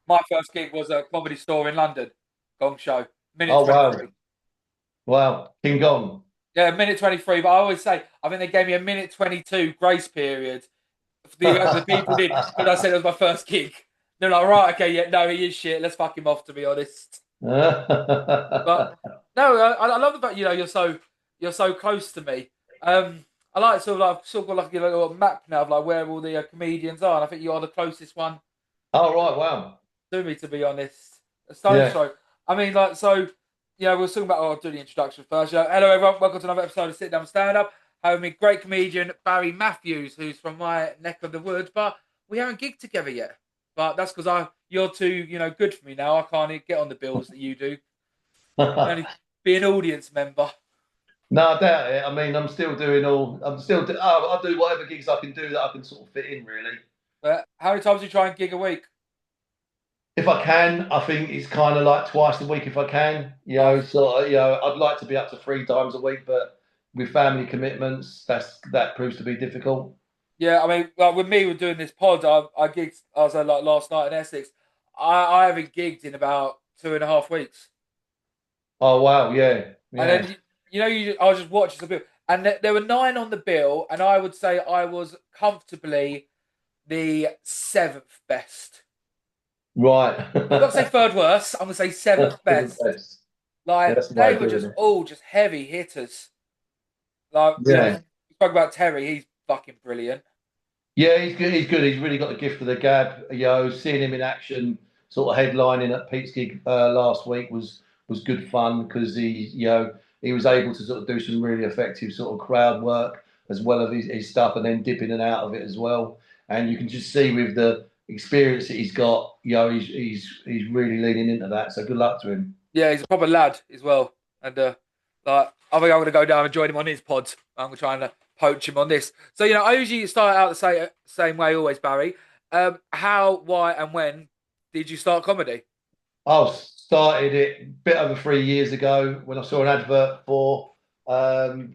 My first gig was a Comedy Store in London, Gong Show, minute Oh wow, 23. wow, King Gong. Yeah, minute 23. But I always say, I think they gave me a minute 22 grace period for the people did because I said it was my first gig. They're like, right, okay, yeah, no, he is shit. Let's fuck him off, to be honest. But no, I love the fact you're so close to me. I like sort of got like a little map now of like where all the comedians are, and I think you are the closest one Oh right, wow. to me, to be honest. A stone's Yeah. throw. I mean, like, so, we were talking about, I'll do the introduction first. Hello, everyone. Welcome to another episode of Sit Down Stand Up. Having me, great comedian Barry Matthews, who's from my neck of the woods, but we haven't gigged together yet. But that's because you're too, good for me now. I can't get on the bills that you do. I can only be an audience member. No, I doubt it. I mean, I'm still doing all. I'm still. I do whatever gigs I can do that I can sort of fit in, really. But how many times do you try and gig a week? If I can, I think it's kind of like twice a week if I can. Oh, I'd like to be up to 3 times a week, but with family commitments, that proves to be difficult. yeah. I mean, like with me, with doing this pod, I gigged. I was like last night in Essex. I haven't gigged in about 2.5 weeks. Oh wow, yeah, And yeah. then I was just watching some people, and there were nine on the bill, and I would say I was comfortably the seventh best. Right. I'm not gonna say third worst. I'm gonna say seventh Seventh best. best. Yeah, Like that's the way they of were doing just it. all just heavy hitters. Like Yeah. we spoke about Terry. He's fucking brilliant. Yeah, he's good. He's good. He's really got the gift of the gab. Seeing him in action, sort of headlining at Pete's gig last week was good fun because he was able to sort of do some really effective sort of crowd work as well as his stuff, and then dip in and out of it as well. And you can just see with the experience that he's got, he's really leaning into that. So good luck to him. Yeah, he's a proper lad as well. And like I think I'm gonna go down and join him on his pod. I'm gonna try and poach him on this. So I usually start out the same way always, Barry. How, why, and when did you start comedy? I started it a bit over 3 years ago when I saw an advert for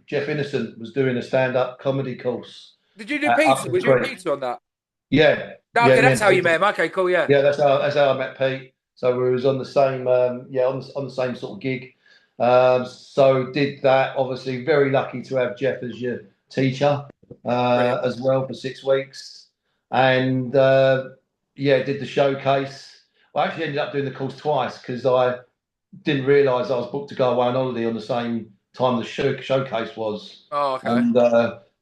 Jeff Innocent was doing a stand-up comedy course Did you do at pizza? Upton Was you in Creek. pizza on that? Yeah, Okay, yeah, me that's and how you Pete. met him. Okay, cool. Yeah, Yeah, that's how I met Pete. So we was on the same, on the same sort of gig. So did that. Obviously, very lucky to have Jeff as your teacher brilliant. as well for 6 weeks, and yeah, did the showcase. I actually ended up doing the course twice because I didn't realise I was booked to go away on holiday on the same time the showcase was, Oh, okay. and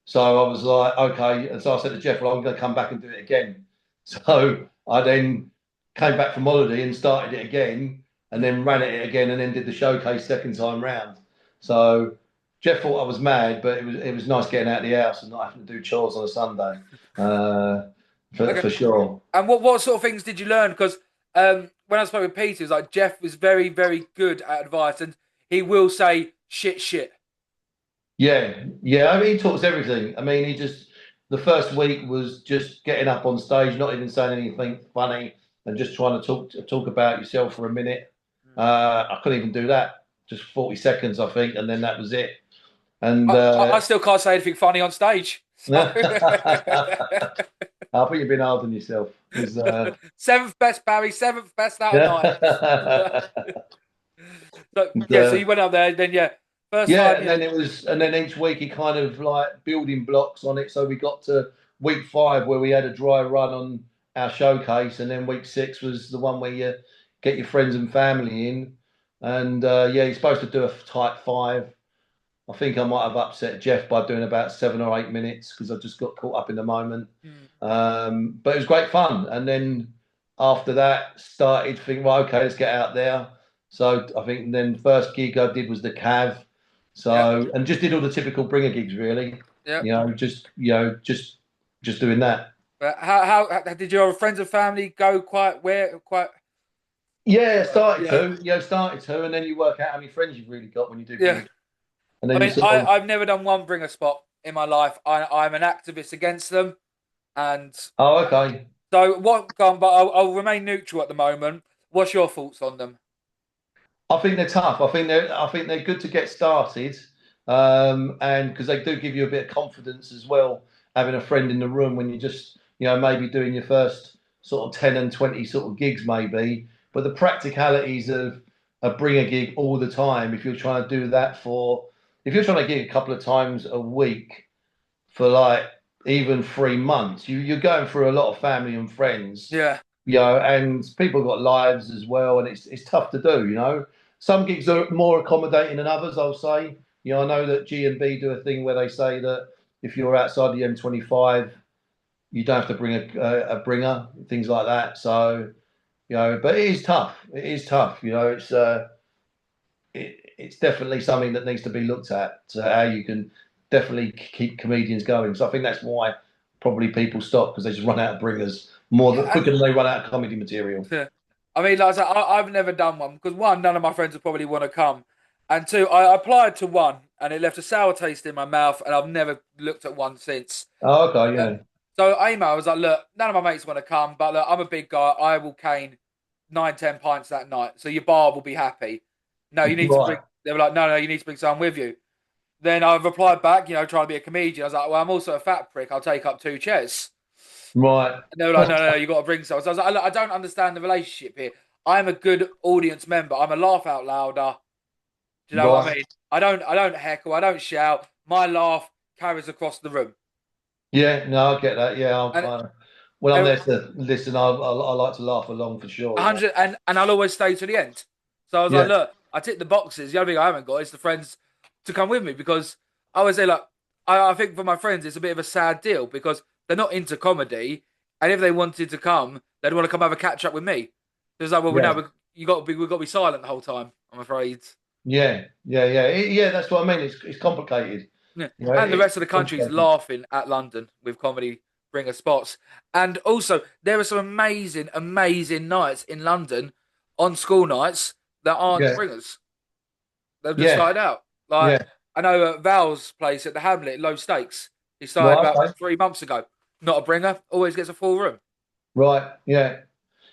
so I was like, okay, and so I said to Jeff, well, I'm going to come back and do it again. So I then came back from holiday and started it again, and then ran it again, and then did the showcase second time round. So Jeff thought I was mad, but it was nice getting out of the house and not having to do chores on a Sunday, uh, Okay. for sure. And what sort of things did you learn? Because when I spoke with Peter, it was like Jeff was very very good at advice, and he will say shit shit. Yeah, yeah. I mean, he taught us everything. I mean, the first week was just getting up on stage, not even saying anything funny, and just trying to talk about yourself for a minute. I couldn't even do that. Just 40 seconds, I think, and then that was it. And I still can't say anything funny on stage. So I think you've been hard on yourself. 'Cause, seventh best, Barry. Seventh best out of nine. So and, yeah, so you went up there, then yeah, first yeah, time, and then and then each week he kind of like building blocks on it. So we got to week 5 where we had a dry run on our showcase, and then week 6 was the one where you get your friends and family in. And yeah, you're supposed to do a tight 5. I think I might have upset Jeff by doing about 7 or 8 minutes because I just got caught up in the moment. Mm. But it was great fun. And then after that, started thinking, well, okay, let's get out there. So I think then first gig I did was the Cav. Yeah, So and just did all the typical bringer gigs really. yeah. Just doing that. But how did your friends and family go? Quite Yeah, yeah, started to, and then you work out how many friends you've really got when you do yeah. gigs, and I then you mean, sort of I've never done one bringer spot in my life. I'm an activist against them, and oh okay. so what? But I'll remain neutral at the moment. What's your thoughts on them? I think they're tough. I think they're good to get started, and because they do give you a bit of confidence as well, having a friend in the room when you just maybe doing your first sort of 10 and 20 sort of gigs maybe, but the practicalities of a bring a gig all the time, if you're trying to do that for, if you're trying to gig a couple of times a week for like even 3 months, you're going through a lot of family and friends, Yeah. and people got lives as well, and it's tough to do, Some gigs are more accommodating than others, I'll say. I know that G&B do a thing where they say that if you're outside the M25, you don't have to bring a bringer, things like that. So, but it is tough. It is tough. It's definitely something that needs to be looked at, how you can definitely keep comedians going. So I think that's why probably people stop, because they just run out of bringers Yeah, quicker than they run out of comedy material. yeah. I mean, like I said, I've never done one because one, none of my friends would probably want to come, and two, I applied to one and it left a sour taste in my mouth, and I've never looked at one since. Oh, okay, Uh, yeah. so I was like, look, none of my mates want to come, but look, I'm a big guy. I will cane 9, 10 pints that night, so your bar will be happy. No, you need to bring. Right, They were like, no, you need to bring someone with you. Then I've replied back, trying to be a comedian. I was like, well, I'm also a fat prick. I'll take up 2 chairs. right. And they were like, no, you got to bring someone. So I was like, look, I don't understand the relationship here. I'm a good audience member. I'm a laugh out louder. Do you know what I Right. mean? I don't heckle. I don't shout. My laugh carries across the room. Yeah, no, I get that. Yeah, I'm And kind of, when I'm uh, there to listen, I like to laugh along for sure. 100, and I'll always stay to the end. So I was like, Yeah, look, I tick the boxes. The only thing I haven't got is the friends to come with me because I always say, like, I think for my friends, it's a bit of a sad deal because they're not into comedy. And if they wanted to come, they'd want to come have a catch up with me. It's like, well, we yeah. know we've got to be silent the whole time, I'm afraid. Yeah. Yeah, that's what I mean. It's complicated. Yeah. You know, And the it's rest of the country's complicated. laughing at London with comedy bringer spots. And also, there are some amazing, amazing nights in London on school nights that aren't Yeah, bringers. They've just yeah, started out. Like, yeah. I know Val's place at the Hamlet, Low Stakes. He started Right, about okay. 3 months ago. Not a bringer, always gets a full room. Right, yeah.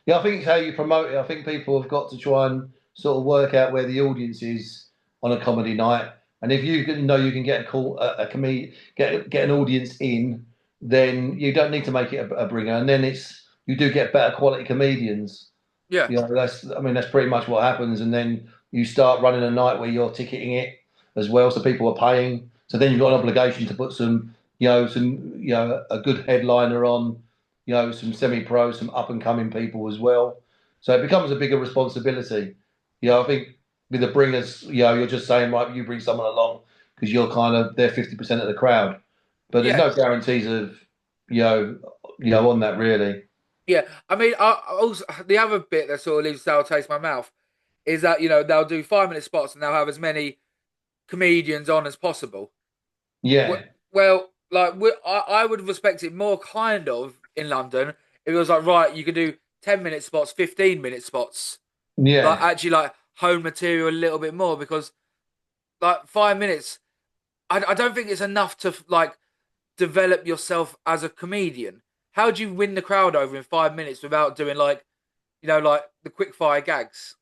Yeah, I think it's how you promote it. I think people have got to try and sort of work out where the audience is on a comedy night. And if you can know you can get a comedy, get an audience in, then you don't need to make it a bringer. And then you do get better quality comedians. Yeah, I mean, that's pretty much what happens. And then you start running a night where you're ticketing it as well, so people are paying. So then you've got an obligation to put a good headliner on, some semi-pro, some up-and-coming people as well. So it becomes a bigger responsibility. I think with the bringers, you're just saying, right, you bring someone along because they're 50% of the crowd, but there's yeah, no guarantees of, on that really. yeah. I mean, also the other bit that sort of leaves a sour taste in my mouth is that they'll do 5 minute spots and they'll have as many comedians on as possible. Yeah, Well, like I would respect it more, kind of, in London if it was like, right, you could do 10 minute spots, 15 minute spots, like yeah. actually like hone material a little bit more because like 5 minutes, I don't think it's enough to like develop yourself as a comedian. How do you win the crowd over in 5 minutes without doing like like the quick fire gags?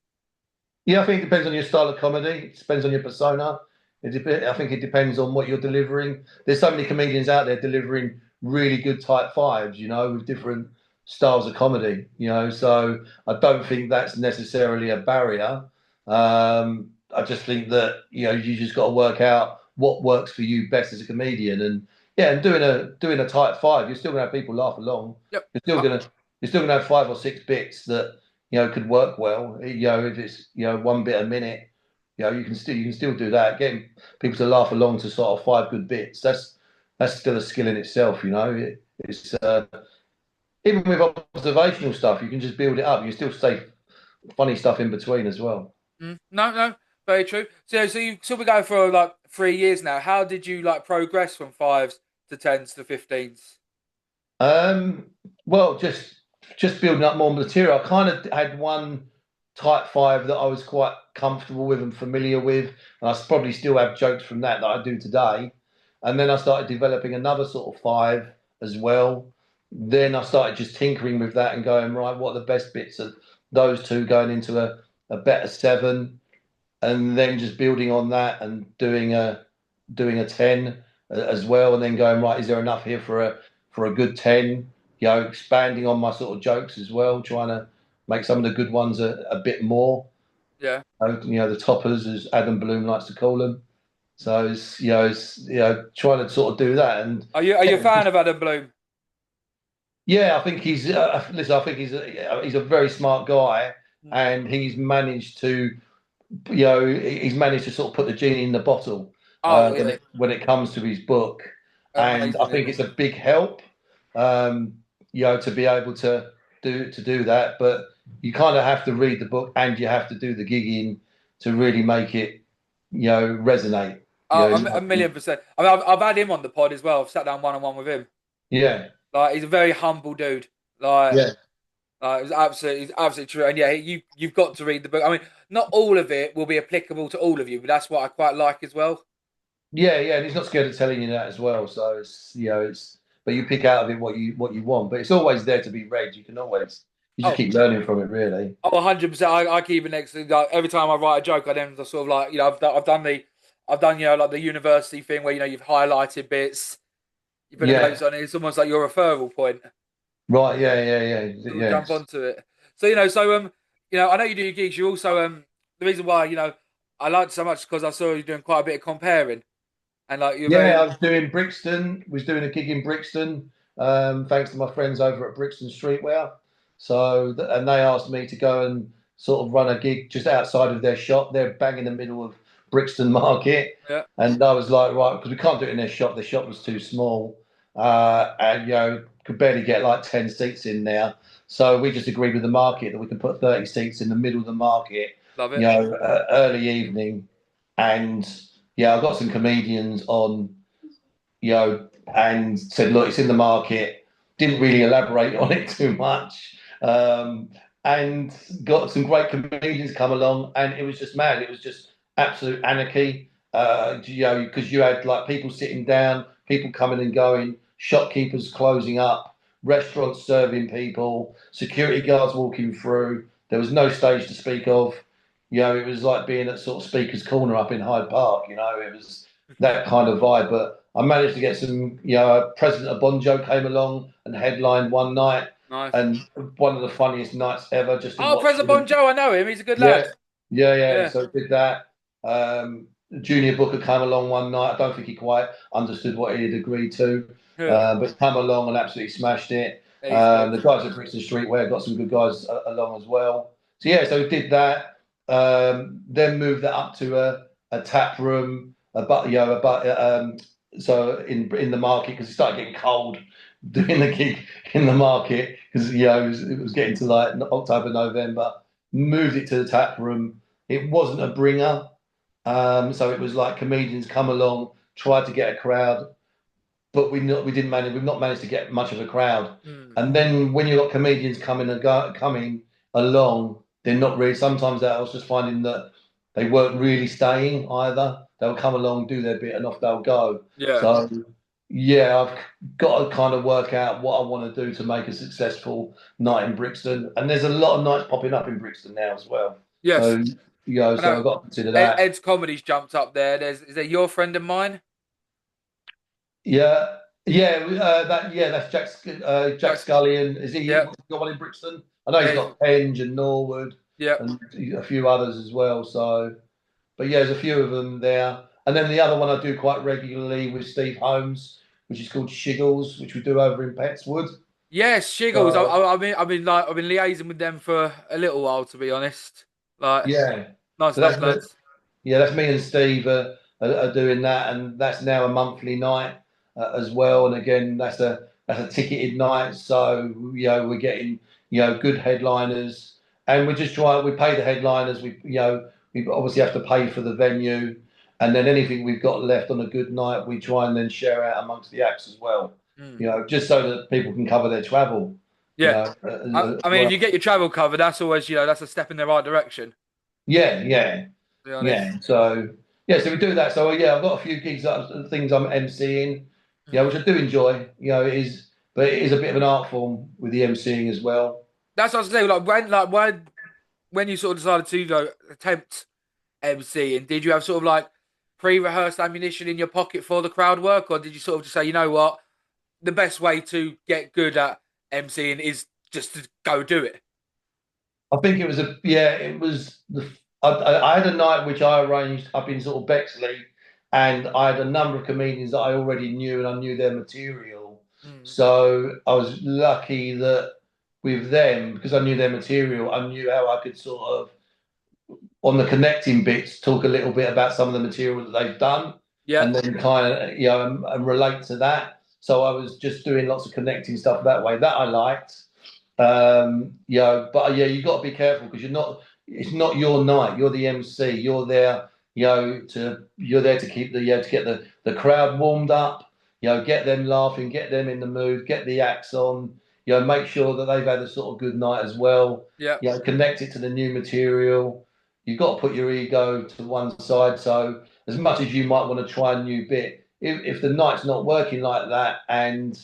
Yeah, I think it depends on your style of comedy. It depends on your persona. I think it depends on what you're delivering. There's so many comedians out there delivering really good type fives, with different styles of comedy, So I don't think that's necessarily a barrier. I just think that you just got to work out what works for you best as a comedian, and yeah, and doing a type five, you're still gonna have people laugh along. Yep. You're still gonna you're still gonna have 5 or 6 bits that could work well. If it's one bit a minute, you can still do that. Getting people to laugh along to sort of 5 good bits. That's still a skill in itself. It's even with observational stuff, you can just build it up. You still say funny stuff in between as well. No, no, very true. So you sort of go for like 3 years now. How did you like progress from fives to tens to 15s? Um, well, just building up more material. I kind of had one type five that I was quite comfortable with and familiar with, and I probably still have jokes from that I do today. And then I started developing another sort of five as well. Then I started just tinkering with that and going, right, what are the best bits of those two going into a better seven, and then just building on that and doing a 10 as well, and then going, right, is there enough here for a good 10? expanding on my sort of jokes as well, trying to make some of the good ones a bit more. Yeah. The toppers, as Adam Bloom likes to call them. So trying to sort of do that. And Are you a fan of Adam Bloom? yeah, I think he's listen. I think he's a very smart guy, Mm. and he's managed to sort of put the genie in the bottle Oh when yeah, it comes to his book, and I amazing, think isn't it's he? a big help, to be able to do that. But you kind of have to read the book, and you have to do the gigging to really make it, resonate. Oh, It's a like, million percent. I mean, I've had him on the pod as well. I've sat down one on one with him. yeah, Like, he's a very humble dude. Like, yeah. it's absolutely true. And yeah, you've got to read the book. I mean, not all of it will be applicable to all of you, but that's what I quite like as well. Yeah, yeah, and he's not scared of telling you that as well. So but you pick out of it what you want. But it's always there to be read. You just Oh, keep learning from it, really. oh, 100%. I keep it next to, like, every time I write a joke, I then sort of like, I've done, like the university thing where, you've highlighted bits, you put the Yeah, notes on it. It's almost like your referral point. right. Yeah, yeah, yeah, Sort of jump yes, onto it. So, I know you do your gigs. You also, the reason why, I liked so much because I saw you doing quite a bit of comparing, and like you're yeah. I very, was doing Brixton. Was doing a gig in Brixton. Thanks to my friends over at Brixton Streetwear. And they asked me to go and sort of run a gig just outside of their shop. They're bang in the middle of Brixton Market, yeah, and I was like, right, because we can't do it in their shop. Their shop was too small, and could barely get like 10 seats in there. So we just agreed with the market that we can put 30 seats in the middle of the market, love it. early evening, and I got some comedians on, and said, look, it's in the market. Didn't really elaborate on it too much. And got some great comedians come along, and it was just mad. It was just absolute anarchy. Because you had like people sitting down, people coming and going, shopkeepers closing up, restaurants serving people, security guards walking through. There was no stage to speak of. It was like being at sort of Speaker's Corner up in Hyde Park. It was that kind of vibe. But I managed to get some. President of Bonjo came along and headlined one night, Nice. and one of the funniest nights ever. Just to Oh, watch President him. Bonjo, I know him. He's a good Yeah, lad. yeah, yeah. Yeah, So did that. Junior Booker came along one night. I don't think he quite understood what he had agreed to, yeah. but come along and absolutely smashed it. He's good. The guys at Brixton Streetwear got some good guys along as well. So yeah, so we did that. Then moved that up to a tap room, so in the market because it started getting cold doing the gig in the market because it was getting to like October, November. Moved it to the tap room. It wasn't a bringer, so it was like comedians come along, tried to get a crowd, but we didn't manage. We've not managed to get much of a crowd. Mm. And then when you've got comedians coming along, they're not really. Sometimes I was just finding that they weren't really staying either. They'll come along, do their bit, and off they'll go. Yeah. So yeah, I've got to kind of work out what I want to do to make a successful night in Brixton. And there's a lot of nights popping up in Brixton now as well. Yes. So I so know. I've got to consider that. Ed's comedy's jumped up there. Is there your friend of mine? Yeah, that's Jack Jack. Scullion. Is he Yeah. got one in Brixton? I know he's Yeah. got Penge and Norwood Yeah. and a few others as well. So, but yeah, there's a few of them there. And then the other one I do quite regularly with Steve Holmes, which is called Shiggles, which we do over in Petswood. Yes, Shiggles. So I've been liaising with them for a little while, to be honest. Like, yeah, nice so enough lads. that's me and Steve are doing that, and that's now a monthly night as well. And again, that's a ticketed night, so we're getting good headliners, and we just try. We pay the headliners. We obviously have to pay for the venue, and then anything we've got left on a good night, we try and then share out amongst the acts as well. Mm. Just so that people can cover their travel. Yeah. As I mean, if well. you get your travel covered, that's always, that's a step in the right direction, Yeah, yeah. to be honest. Yeah, so we do that. So yeah, I've got a few gigs, things I'm emceeing, Mm. which I do enjoy. But it is a bit of an art form with the emceeing as well. That's what I was saying. When you sort of decided to attempt MC, and did you have sort of like pre-rehearsed ammunition in your pocket for the crowd work, or did you sort of just say, you know what, the best way to get good at MCing is just to go do it. I think it was it was I had a night which I arranged up in sort of Bexley, and I had a number of comedians that I already knew, and I knew their material. Mm. So I was lucky that with them, because I knew their material, I knew how I could sort of, on the connecting bits, talk a little bit about some of the material that they've done, Yeah, and then kind of and relate to that. So I was just doing lots of connecting stuff that way that I liked. But you got to be careful because you're not. It's not your night. You're the MC. You're there. You're there to keep to get the crowd warmed up. Get them laughing, get them in the mood, get the acts on. Make sure that they've had a sort of good night as well. yeah, Connect it to the new material. You've got to put your ego to one side. So as much as you might want to try a new bit, if the night's not working like that and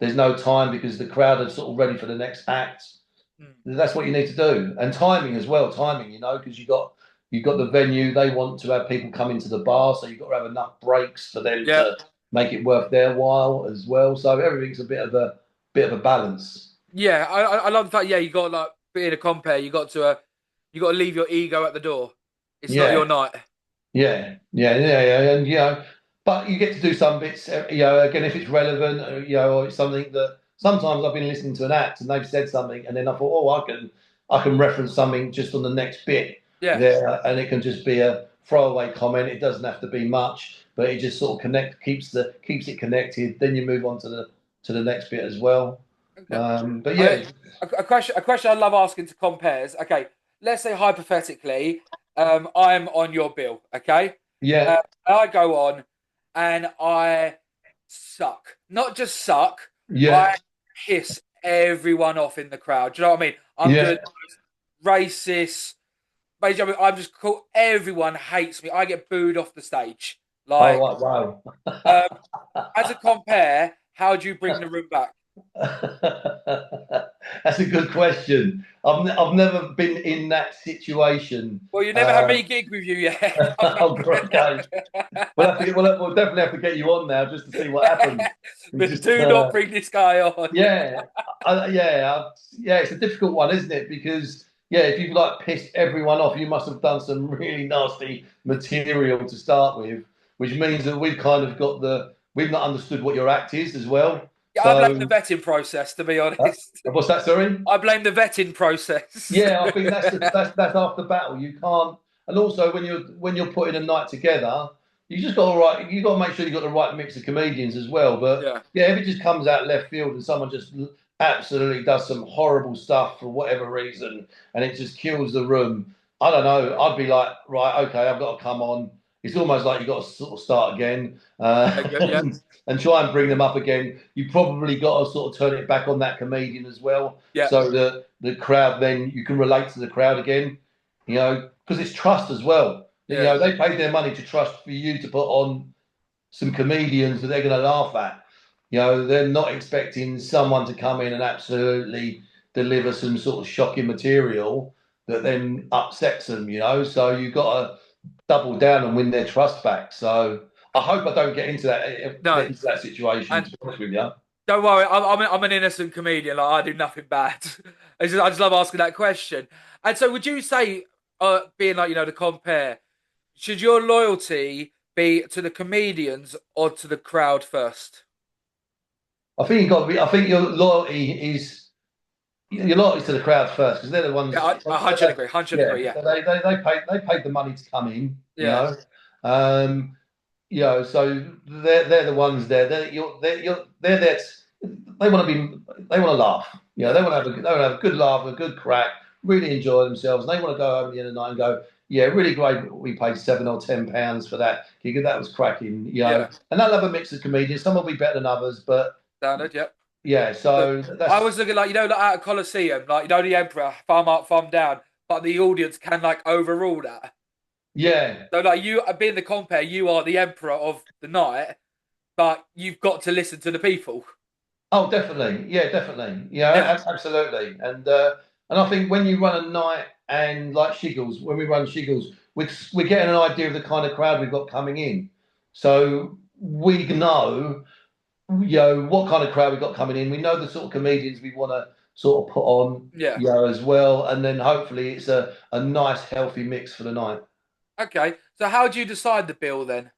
there's no time because the crowd are sort of ready for the next act, mm. that's what you need to do. And timing as well, timing, because you've got the venue. They want to have people come into the bar, so you've got to have enough breaks for them Yeah, to make it worth their while as well. So everything's a bit of a balance. yeah. I love the fact. Yeah, you got like being a compare. You got to leave your ego at the door. It's not your Yeah, night. and but you get to do some bits. Again, if it's relevant, or it's something that sometimes I've been listening to an act and they've said something, and then I thought, oh, I can reference something just on the next bit Yeah. there, and it can just be a throwaway comment. It doesn't have to be much, but it just sort of keeps it connected. Then you move on to the next bit as well. Okay. But I, yeah, a question I love asking to compares. Okay, let's say hypothetically, I'm on your bill. Okay, yeah, I go on and I suck. Not just suck. yeah, I piss everyone off in the crowd. Do you know what I mean? I'm doing yeah. racist. Basically, I'm just cool. Everyone hates me. I get booed off the stage. Oh, Like, wow. um, as a compare, how do you bring the room back? That's a good question. I've never been in that situation. Well, you never had me gig with you yet. Oh, okay. We'll definitely have to get you on now just to see what happens. And But just do not bring this guy on. yeah, it's a difficult one, isn't it? Because if you've like pissed everyone off, you must have done some really nasty material to start with, which means that we've not understood what your act is as well. Yeah, I blame the So vetting process, to be honest. what's that? Sorry. I blame the vetting process. Yeah, I think that's after battle. You can't, and also when you're putting a night together, you got to make sure you got the right mix of comedians as well. But Yeah. if it just comes out left field and someone just absolutely does some horrible stuff for whatever reason, and it just kills the room, I don't know. I'd be like, right, okay, I've got to come on. It's almost like you've got to sort of start again, Yeah. and try and bring them up again. You probably got to sort of turn it back on that comedian as well, Yeah. so that the crowd, then you can relate to the crowd again, because it's trust as well. Yeah. They paid their money to trust for you to put on some comedians that they're going to laugh at. They're not expecting someone to come in and absolutely deliver some sort of shocking material that then upsets them. So you've got to double down and win their trust back. So I hope I don't get into No. that situation. To And be honest with you. don't worry, I'm an innocent comedian. Like I do nothing bad. I just love asking that question. And so, would you say, being like the compare, should your loyalty be to the comedians or to the crowd first? I think you've got to be. I think your loyalty to the crowd first because they're the ones. Yeah, I 100 agree. 100 Yeah, agree. Yeah. they paid the money to come in. Yeah. Um, so they're the ones there. They're there. They want to be. They want to laugh. Yeah. They want to have a good laugh, a good crack, really enjoy themselves. And they want to go home at the end of the night and go, yeah, really great. We paid £7 or £10 for that gig. That was cracking. Yeah. And they'll have a mix of comedians. Some will be better than others, but Standard. Yeah. yeah. Look, So I that's was looking like like at a Coliseum, like the Emperor, thumb up, thumb down, but the audience can like overrule that. yeah. So like you being the compare, you are the Emperor of the night, but you've got to listen to the people. Oh, definitely. Yeah, definitely. Yeah, Absolutely. And I think when you run a night and like Shiggles, when we run Shiggles, we're getting an idea of the kind of crowd we've got coming in. So we know what kind of crowd we got coming in. We know the sort of comedians we want to sort of put on, Yeah. as well, and then hopefully it's a nice healthy mix for the night. Okay. So how do you decide the bill then?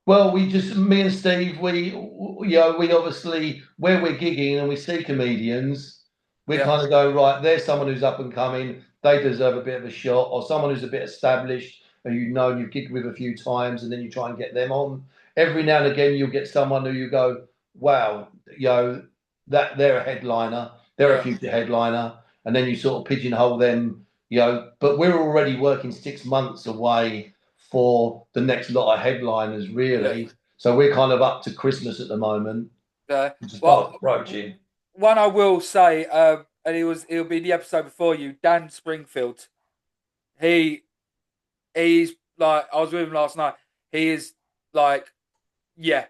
Well, me and Steve, we obviously, where we're gigging and we see comedians, we're Yeah. kind of going, right, there's someone who's up and coming, they deserve a bit of a shot, or someone who's a bit established and you've gigged with a few times, and then you try and get them on. Every now and again, you'll get someone who you go, wow, that they're a headliner, they're a Yeah. future headliner, and then you sort of pigeonhole them, but we're already working 6 months away for the next lot of headliners, Yeah. really. So we're kind of up to Christmas at the moment, Yeah. which is fast Well, approaching. one I will say, and it'll be the episode before you, Dan Springfield. He he's like I was with him last night. He is like, yeah,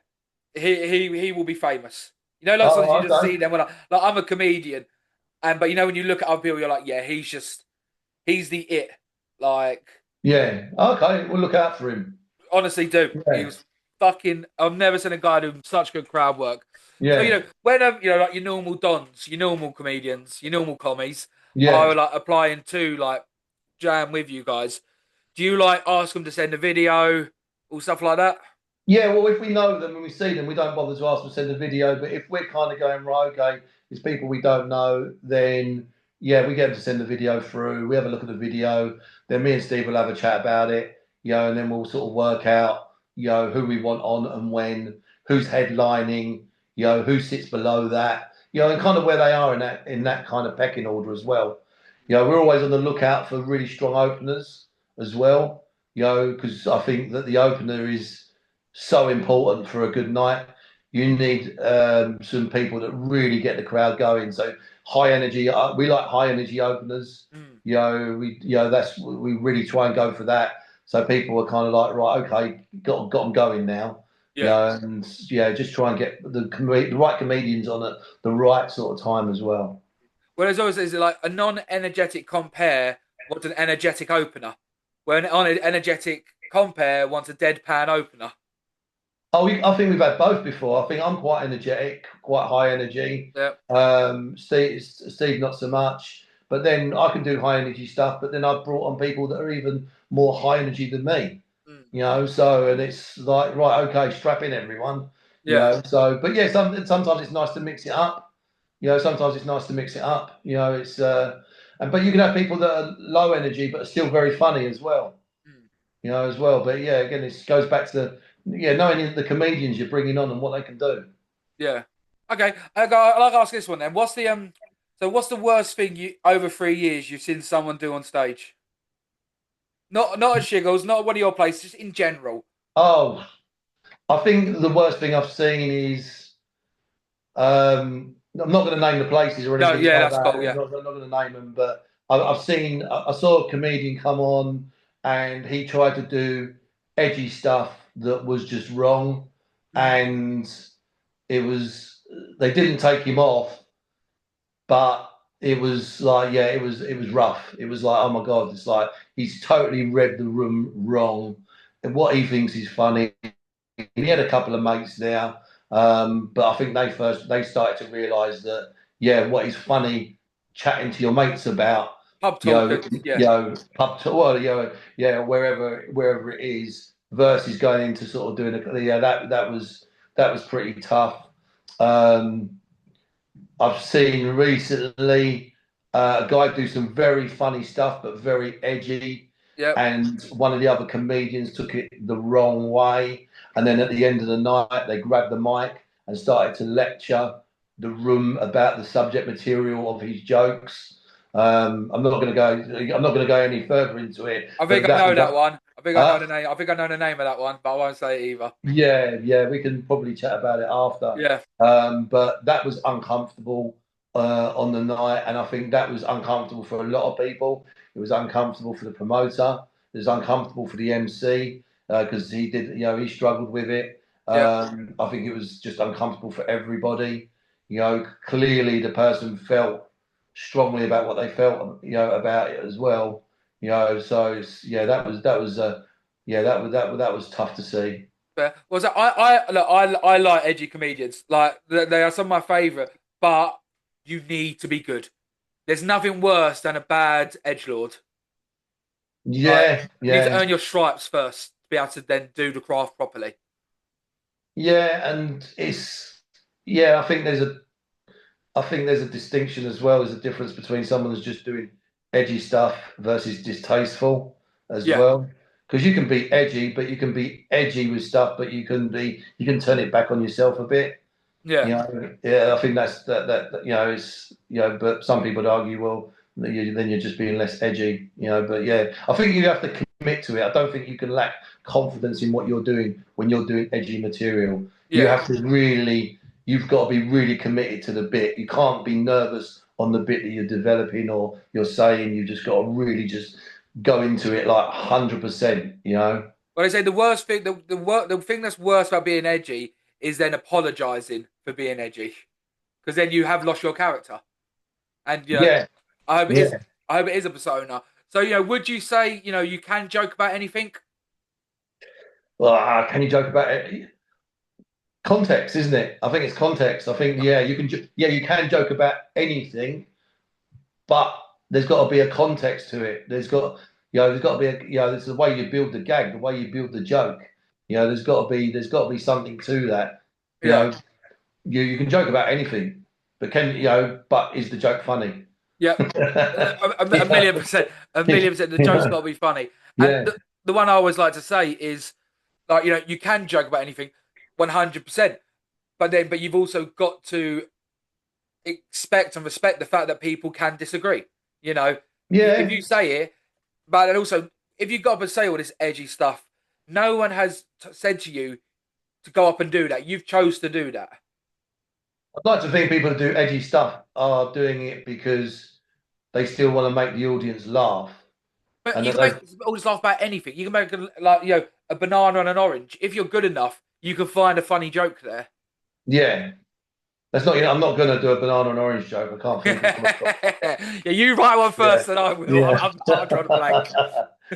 he will be famous. You know, like sometimes you Oh, just see okay. them when like I'm a comedian, and but you know when you look at other people, you're like, yeah, he's the it. Like Yeah. Okay. We'll look out for him. honestly, do he Yeah. was fucking. I've never seen a guy do such good crowd work. So Yeah. when like your normal dons, your normal comedians, your normal commies Yeah. are like applying to like jam with you guys. Do you like ask them to send a video or stuff like that? Yeah, well, if we know them and we see them, we don't bother to ask them to send a video. But if we're kind of going, right, okay, it's people we don't know, then yeah, we get them to send the video through. We have a look at the video. Then me and Steve will have a chat about it, and then we'll sort of work out, who we want on and when, who's headlining, who sits below that, and kind of where they are in that kind of pecking order as well. We're always on the lookout for really strong openers as well, because I think that the opener is so important for a good night. You need some people that really get the crowd going. So high energy. We like high energy openers. Mm, We really try and go for that. So people are kind of like, right, okay, got them going now. yeah. And just try and get the right comedians on at the right sort of time as well. Whereas always is like a non-energetic compare wants an energetic opener, where an energetic compare wants a deadpan opener. I think we've had both before. I think I'm quite energetic, quite high energy. Yeah. Steve not so much. But then I can do high energy stuff. But then I've brought on people that are even more high energy than me. Mm, So and it's like, right, okay, strap in everyone. yeah. So but yeah, sometimes it's nice to mix it up. Sometimes it's nice to mix it up. It's but you can have people that are low energy but are still very funny as well. Mm, As well. But yeah, again, it goes back to knowing the comedians you're bringing on and what they can do. yeah. Okay. I'd like to ask this one then. What's the worst thing you over 3 years you've seen someone do on stage? Not at Shiggles, not at one of your places, just in general. Oh, I think the worst thing I've seen is I'm not going to name the places or No, anything yeah, like that's that. cool. I'm Yeah. not going to name them, but I saw a comedian come on and he tried to do edgy stuff that was just wrong, Mm, and it was they didn't take him off, but it was like, yeah, it was rough. It was like, oh my god, it's like he's totally read the room wrong, and what he thinks is funny. He had a couple of mates there, but I think they started to realise that, yeah, what is funny chatting to your mates about, pub talkers. Yeah. pub to, well, wherever it is, versus going into sort of doing that was pretty tough. Um, I've seen recently a guy do some very funny stuff, but very edgy. Yep. And one of the other comedians took it the wrong way. And then at the end of the night, they grabbed the mic and started to lecture the room about the subject material of his jokes. I'm not going to go. I'm not going to go any further into it. I But think I know that that, one. I think I know uh, the name. I think I know the name of that one, but I won't say it either. yeah, we can probably chat about it after. Yeah. But that was uncomfortable on the night, and I think that was uncomfortable for a lot of people. It was uncomfortable for the promoter. It was uncomfortable for the MC because he struggled with it. Yeah. I think it was just uncomfortable for everybody. Clearly the person felt strongly about what they felt, about it as well. So that was tough to see. But was I like edgy comedians. Like they are some of my favorite, but you need to be good. There's nothing worse than a bad edgelord. Like Yeah, you need to yeah, earn your stripes first to be able to then do the craft properly. yeah, and yeah. I think there's a distinction as well. There's a difference between someone who's just doing edgy stuff versus distasteful as Yeah, well. Because you can be edgy, but you can be edgy with stuff, but you can turn it back on yourself a bit. yeah, You know, yeah, I think that you know it's you know, but some people would argue, well, then you're just being less edgy, you know. But yeah, I think you have to commit to it. I don't think you can lack confidence in what you're doing when you're doing edgy material. You yeah, have to really, you've got to be really committed to the bit. You can't be nervous on the bit that you're developing or you're saying. You just got to really just go into it like 100%. You know. But I say the worst thing, the thing that's worse about being edgy is then apologizing for being edgy, because then you have lost your character. And Yeah, I hope it is. yeah. I hope it is a persona. So would you say you can joke about anything? Well, can you joke about it? Context, isn't it? I think it's context. I think yeah, yeah, you can joke about anything, but there's got to be a context to it. There's got to be there's the way you build the gag, the way you build the joke. There's got to be something to that. You Yeah, know, you can joke about anything, but but is the joke funny? yeah, a Yeah. million percent, a million percent. The joke's got to be funny. And Yeah. the one I always like to say is like you can joke about anything, 100%. But you've also got to expect and respect the fact that people can disagree. You know, if Yeah. you say it, but then also if you've got to say all this edgy stuff, no one has said to you to go up and do that. You've chose to do that. I'd like to think people who do edgy stuff are doing it because they still want to make the audience laugh. But And you that can make they always laugh about anything. You can make like a banana and an orange. If you're good enough, you can find a funny joke there. yeah, that's not. I'm not going to do a banana and orange joke. I can't think of one. Yeah, you write one Yeah, first, and I will. yeah, I'm trying to blank.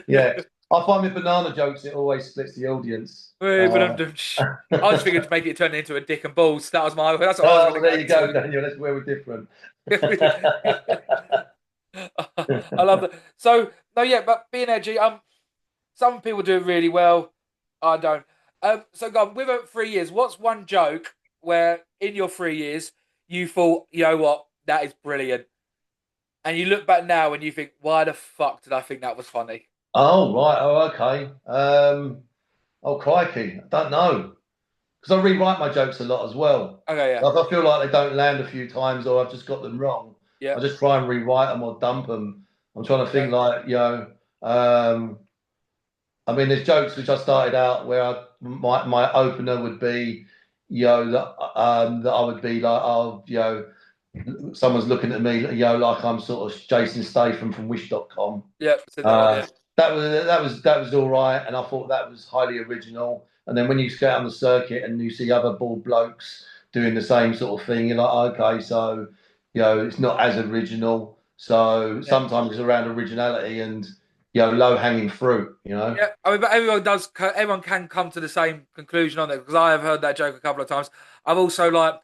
yeah. I find with banana jokes, it always splits the audience. I was thinking to make it turn into a dick and balls. That was my. That's what I was Oh, going well, to there go you go, to. Daniel. That's where we're different. I love that. So no, yeah, but being edgy, some people do it really well. I don't. So go on, with 3 years, what's one joke where in your 3 years you thought, you know what, that is brilliant, and you look back now and you think, why the fuck did I think that was funny? Oh, right. Oh, okay. Oh, crikey. I don't know. Because I rewrite my jokes a lot as well. Okay, yeah, Like, if I feel like they don't land a few times or I've just got them wrong, yeah, I just try and rewrite them or dump them. I'm trying to okay, think um, I mean, there's jokes which I started out where my opener would be, that I would be like, oh, someone's looking at me, like I'm sort of Jason Statham from Wish.com. yeah. So that one, Uh, yeah, that was all right, and I thought that was highly original. And then when you get on the circuit and you see other bald blokes doing the same sort of thing, you're like, okay, so it's not as original. So yeah. sometimes it's around originality and low hanging fruit. Yeah, I mean, but everyone does. Everyone can come to the same conclusion on it because I have heard that joke a couple of times. I've also heard,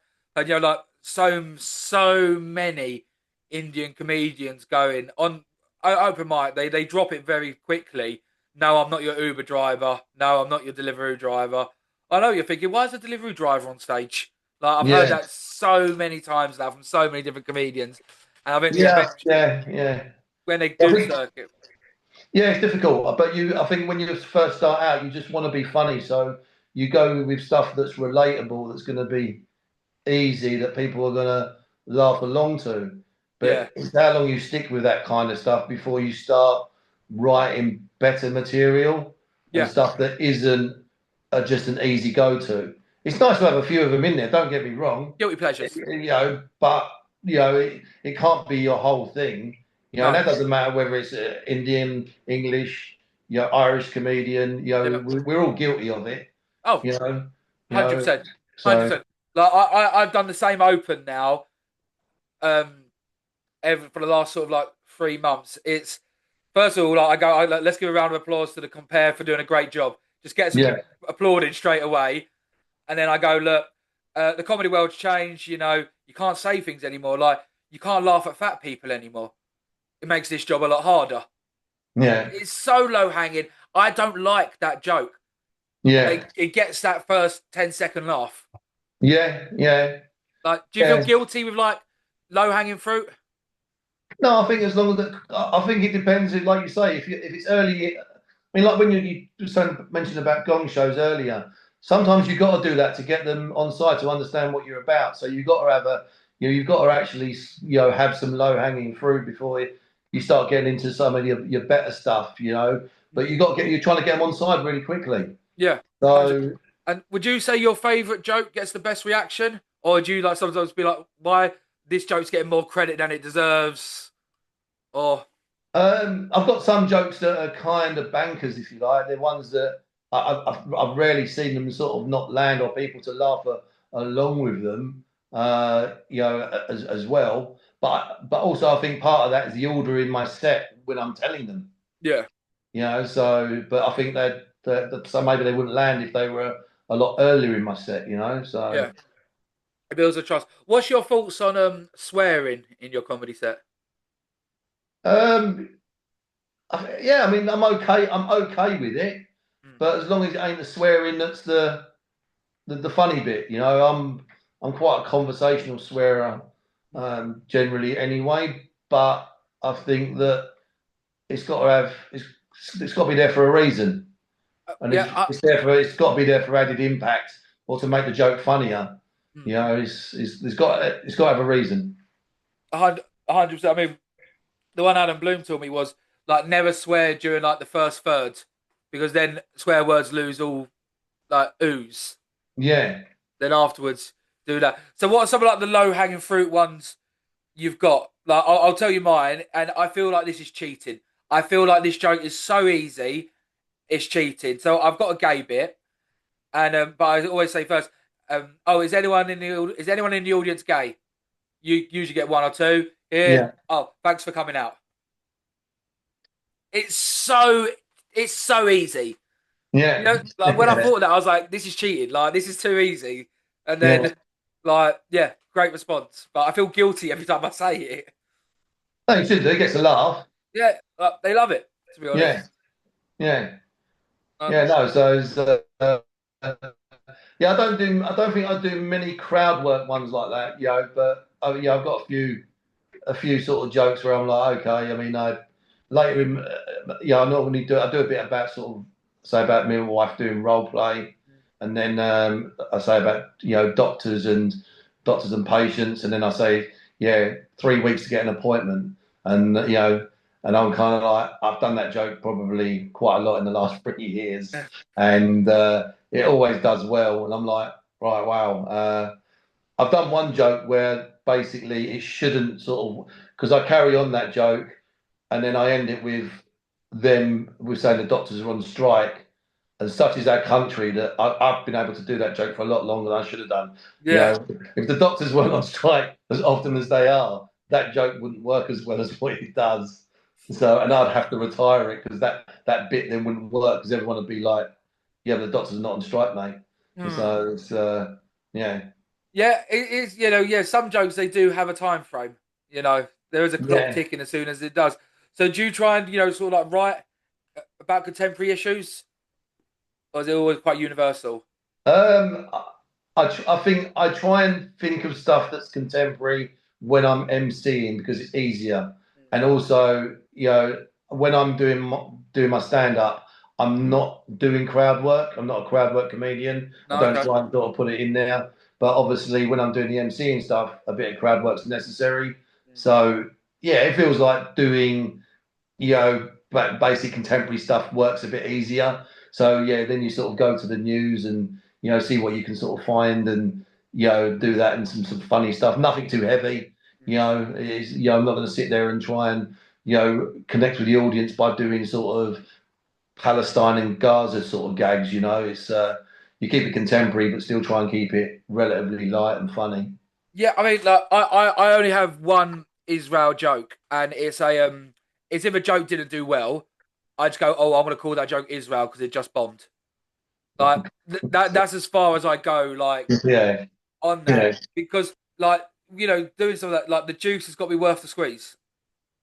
like so many Indian comedians going on open mic. They drop it very quickly. No, I'm not your Uber driver. No, I'm not your delivery driver. I know you're thinking, why is the delivery driver on stage? Like I've heard Yeah, that so many times now from so many different comedians, and I think yeah, yeah, yeah. when they I do think circuit, Yeah, it's difficult, but I think when you first start out, you just want to be funny, so you go with stuff that's relatable, that's going to be easy, that people are going to laugh along to. yeah, But it's how long you stick with that kind of stuff before you start writing better material and yeah, stuff that isn't just an easy go-to. It's nice to have a few of them in there. Don't get me wrong, guilty pleasures. but it can't be your whole thing. And No, that doesn't matter whether it's Indian, English, Irish comedian. yeah. We're all guilty of it. Oh, You know, you hundred know. percent, hundred So percent. Like I've done the same open now. Um, for the last sort of like 3 months. It's first of all, like let's give a round of applause to the compare for doing a great job. just gets them Yeah. applauding straight away. And then I go, look, the comedy world's changed. You know, you can't say things anymore. Like you can't laugh at fat people anymore. It makes this job a lot harder. Yeah. It's so low hanging. I don't like that joke. Yeah. It gets that first 10-second laugh. Yeah. Yeah. Like, do you feel Yeah. guilty with like low hanging fruit? No, I think as long as I think it depends. Like you say, if it's early, I mean, like when you mentioned about gong shows earlier. Sometimes you've got to do that to get them on side to understand what you're about. So you've got to have you've got to actually, have some low hanging fruit before you start getting into some of your better stuff. But you're trying to get them on side really quickly. Yeah. 100. So And would you say your favourite joke gets the best reaction? Or do you like sometimes be like, why this joke's getting more credit than it deserves? Or I've got some jokes that are kind of bankers, if you like. They're ones that I've rarely seen them sort of not land or people to laugh along with them, as well. But also I think part of that is the order in my set when I'm telling them. yeah, But I think that so maybe they wouldn't land if they were a lot earlier in my set. So. yeah. It builds a trust. What's your thoughts on swearing in your comedy set? Um, yeah, I mean, I'm okay. I'm okay with it, Mm. but as long as it ain't the swearing that's the funny bit. I'm quite a conversational swearer, generally anyway. But I think that it's got to have it's got to be there for a reason, and Yeah, if it's got to be there for added impact or to make the joke funnier. mm, It's got to have a reason. 100%. I mean, the one Adam Bloom told me was like never swear during like the first third because then swear words lose all like ooze. Yeah, Then afterwards do that. So what are some of like the low hanging fruit ones you've got? Like I'll tell you mine, and I feel like this is cheating. I feel like this joke is so easy, it's cheating. So I've got a gay bit, and but I always say first, oh, is anyone in the audience gay? You usually get one or two. Here, yeah, oh, thanks for coming out. It's so it's so easy. You yeah, know, like when I thought of that, I was like, this is cheating. Like this is too easy. And yeah. then, like, yeah, great response. But I feel guilty every time I say it. No, you should do. It gets a laugh. Yeah, they love it. To be Yeah, honest. yeah. Uh, Yeah, no. So yeah, I don't think I do many crowd work ones like that. But I've got a few sort of jokes where I'm like, okay. I mean, I later in, I normally I do a bit about sort of say about me and my wife doing role play, and then I say about doctors and patients, and then I say 3 weeks to get an appointment, and and I'm kind of like I've done that joke probably quite a lot in the last 3 years, and it always does well, and I'm like, right, wow. I've done one joke where basically it shouldn't sort of because I carry on that joke and then I end it with them. We're saying the doctors are on strike, and such is our country that I've been able to do that joke for a lot longer than I should have done. yeah. If the doctors weren't on strike as often as they are, that joke wouldn't work as well as what it does. So, and I'd have to retire it because that bit then wouldn't work because everyone would be like, "Yeah, but the doctors are not on strike, mate." Hmm. So it's yeah. Yeah, it is. Yeah. Some jokes they do have a time frame. There is a clock Yeah. ticking as soon as it does. So do you try and sort of like write about contemporary issues, or is it always quite universal? I think I try and think of stuff that's contemporary when I'm emceeing because it's easier, and also when I'm doing my stand up, I'm not doing crowd work. I'm not a crowd work comedian. I No, don't okay. try and sort of put it in there, but obviously when I'm doing the emceeing stuff, a bit of crowd work's necessary. So yeah, it feels like doing basic contemporary stuff works a bit easier. So yeah, then you sort of go to the news and see what you can sort of find and do that and some funny stuff. Nothing too heavy. I'm not going to sit there and try and connect with the audience by doing sort of Palestine and Gaza sort of gags. It's you keep it contemporary but still try and keep it relatively light and funny. Yeah, I mean, like, I only have one Israel joke, and it's if a joke didn't do well, I just go, oh, I'm gonna call that joke Israel because it just bombed. Like that's as far as I go. Like Yeah, on that yeah, because like doing some of that like the juice has got to be worth the squeeze.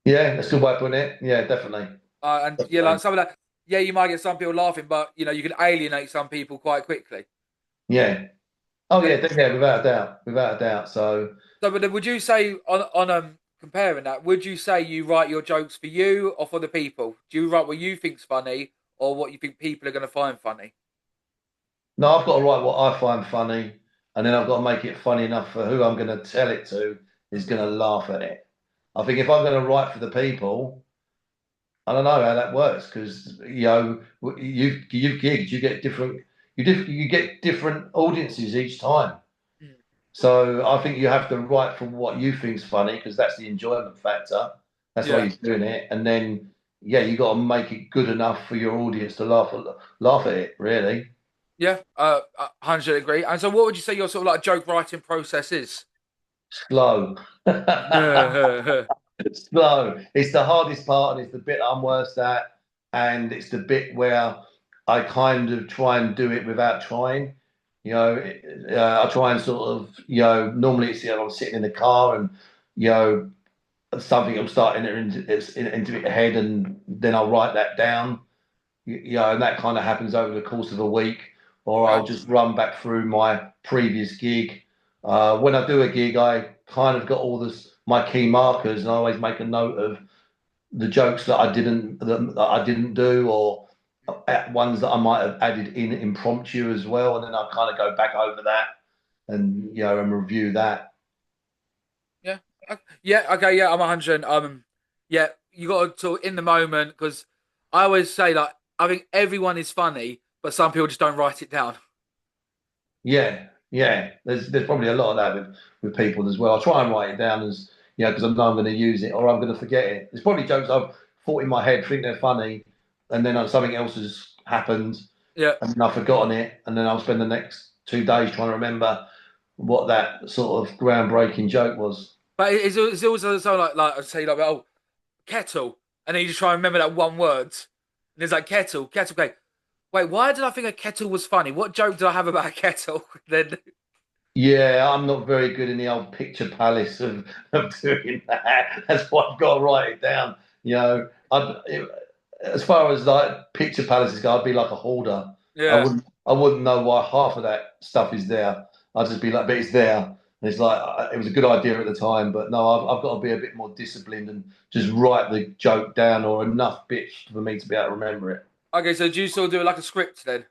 yeah. That's a good way of putting it. Yeah, definitely, And yeah, like definitely. some of that. Yeah, you might get some people laughing, but you can alienate some people quite quickly. Yeah. Oh But yeah, yeah, without a doubt, without a doubt. So so, but then would you say on comparing that, would you say you write your jokes for you or for the people? Do you write what you think's funny or what you think people are going to find funny? no, I've got to write what I find funny, and then I've got to make it funny enough for who I'm going to tell it to is Mm. going to laugh at it. I think if I'm going to write for the people, I don't know how that works because you've gigs, you get different you get different audiences each time. Mm. So I think you have to write for what you think's funny because that's the enjoyment factor. That's why Yeah, you're doing it, and then yeah, you got to make it good enough for your audience to laugh at it. Really yeah, 100 agree. And so, what would you say your sort of like joke writing process is? slow. Yeah, Slow. It's the hardest part, and it's the bit I'm worst at, and it's the bit where I kind of try and do it without trying. I try and sort of, normally I'm sitting in the car and, you know, something I'm starting into my head, and then I'll write that down. And that kind of happens over the course of a week, or I'll right. just run back through my previous gig. When I do a gig, I kind of got all this my key markers, and I always make a note of the jokes that I didn't do, or ones that I might have added in impromptu as well, and then I kind of go back over that and and review that. Yeah. Yeah. Okay. Yeah. I'm 100. Yeah. You got to talk in the moment because I always say like I think everyone is funny, but some people just don't write it down. Yeah, yeah. There's probably a lot of that with people as well. I try and write it down as because I know I'm going to use it or I'm going to forget it. There's probably jokes I've thought in my head, think they're funny, and then something else has happened, Yeah. and then I've forgotten it, and then I'll spend the next 2 days trying to remember what that sort of groundbreaking joke was. But it's also so like I say like oh kettle, and then you just try and remember that one word, and it's like kettle. Okay. Wait, why did I think a kettle was funny? What joke did I have about a kettle? Then Yeah, I'm not very good in the old picture palace of doing that. That's why I've got to write it down. As far as like picture palaces go, I'd be like a hoarder. I yeah. wouldn't know why half of that stuff is there. I'd just be like, but it's there. And it's like it was a good idea at the time, but no, I've got to be a bit more disciplined and just write the joke down or enough bits for me to be able to remember it. Okay, so do you still do it like a script then?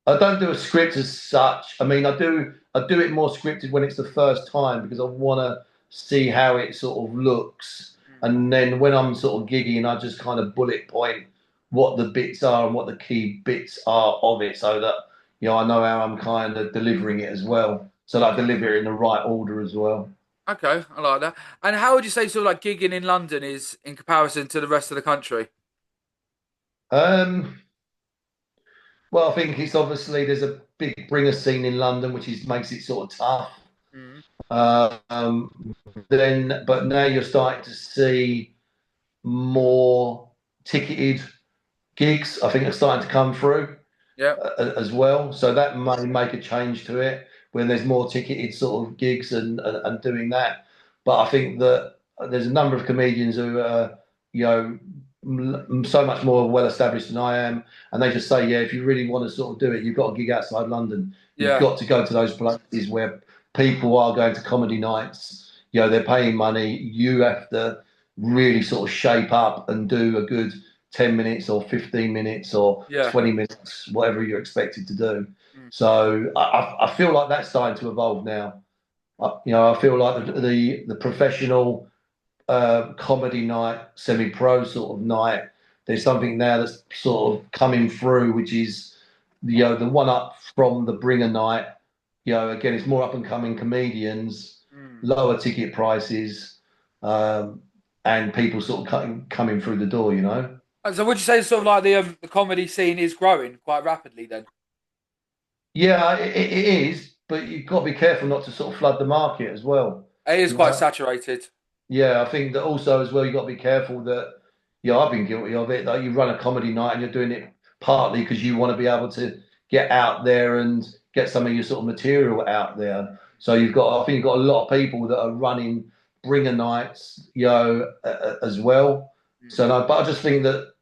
I don't do a script as such. I mean, I do it more scripted when it's the first time because I want to see how it sort of looks, Mm. and then when I'm sort of gigging, I just kind of bullet point what the bits are and what the key bits are of it, so that I know how I'm kind of delivering it as well, so that I deliver it in the right order as well. Okay, I like that. And how would you say sort of like gigging in London is in comparison to the rest of the country? Um, well, I think it's obviously there's a big bringer scene in London, which makes it sort of tough. Mm. But now you're starting to see more ticketed gigs. I think are starting to come through Yeah, as well. So that may make a change to it when there's more ticketed sort of gigs and doing that. But I think that there's a number of comedians who are, you know, so much more well established than I am, and they just say, yeah, if you really want to sort of do it, you've got to gig outside London. You've yeah, got to go to those places where people are going to comedy nights. They're paying money. You have to really sort of shape up and do a good 10 minutes or 15 minutes or yeah. 20 minutes, whatever you're expected to do. Mm. So I feel like that's starting to evolve now. I feel like the professional comedy night, semi-pro sort of night, there's something now that's sort of coming through, which is the one up from the bringer night. Again, it's more up and coming comedians, Mm. lower ticket prices, um, and people sort of coming through the door. And so would you say sort of like the comedy scene is growing quite rapidly then? Yeah, it is, but you've got to be careful not to sort of flood the market as well. It is You quite know? saturated. Yeah, I think that also as well, you've got to be careful that, I've been guilty of it, that you run a comedy night and you're doing it partly because you want to be able to get out there and get some of your sort of material out there. So I think you've got a lot of people that are running bringer nights, as well. So no, but I just think that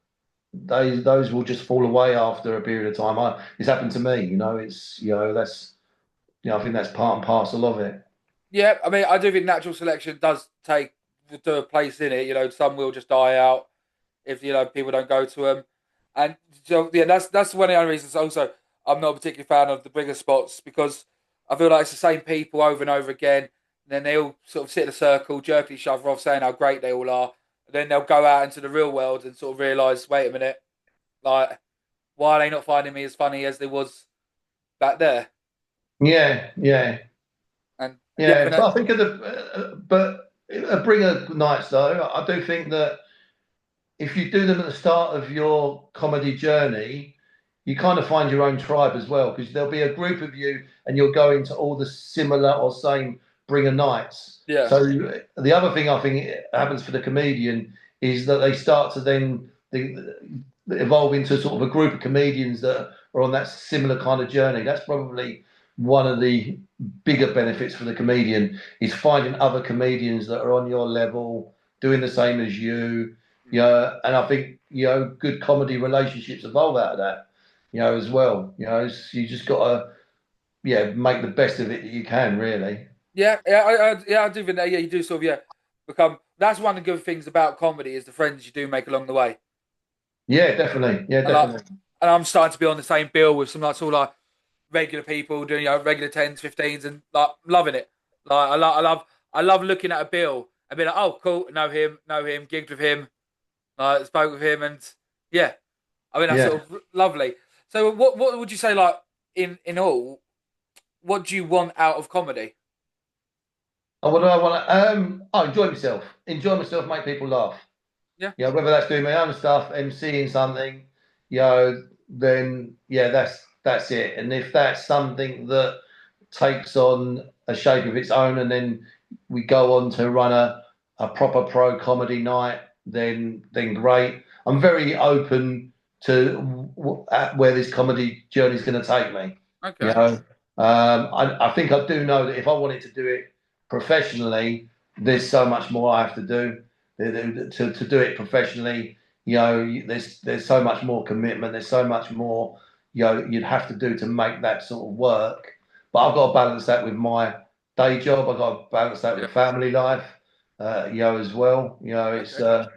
those will just fall away after a period of time. It's happened to me, that's I think that's part and parcel of it. Yeah, I mean, I do think natural selection does do a place in it. Some will just die out if people don't go to them, and so yeah, that's one of the only reasons. Also, I'm not a particular fan of the bigger spots because I feel like it's the same people over and over again. And then they all sort of sit in a circle, jerk each other off, saying how great they all are. And then they'll go out into the real world and sort of realise, wait a minute, like why are they not finding me as funny as they was back there? Yeah, yeah, And yeah, I yeah. mean, But I think but bringer nights though, I do think that if you do them at the start of your comedy journey, you kind of find your own tribe as well because there'll be a group of you and you're going to all the similar or same bringer nights. yeah, So the other thing I think happens for the comedian is that they start to they evolve into sort of a group of comedians that are on that similar kind of journey. That's probably one of the bigger benefits for the comedian is finding other comedians that are on your level, doing the same as you. Yeah, and I think good comedy relationships evolve out of that, as well. You just got to make the best of it that you can, really. yeah, I do think that. Yeah, you do sort of become. That's one of the good things about comedy is the friends you do make along the way. Yeah, definitely. Yeah, And like, definitely. and I'm starting to be on the same bill with some like sort of like regular people doing regular 10s, 15s, and like loving it. Like I love looking at a bill and being like, oh, cool, know him, gigged with him, spoke with him, and yeah, I mean that's Yeah. sort of lovely. So what would you say like in all? What do you want out of comedy? And what do I want to? I enjoy myself. Enjoy myself. Make people laugh. Yeah, Whether that's doing my own stuff, emceeing something, then yeah, that's it. And if that's something that takes on a shape of its own, and then we go on to run a proper pro comedy night, then great. I'm very open to where this comedy journey is going to take me. You okay, know, I think I do know that if I wanted to do it professionally, there's so much more I have to do to do it professionally. There's so much more commitment. There's so much more you'd have to do to make that sort of work. But I've got to balance that with my day job. I've got to balance that yeah, with family life, as well. It's okay.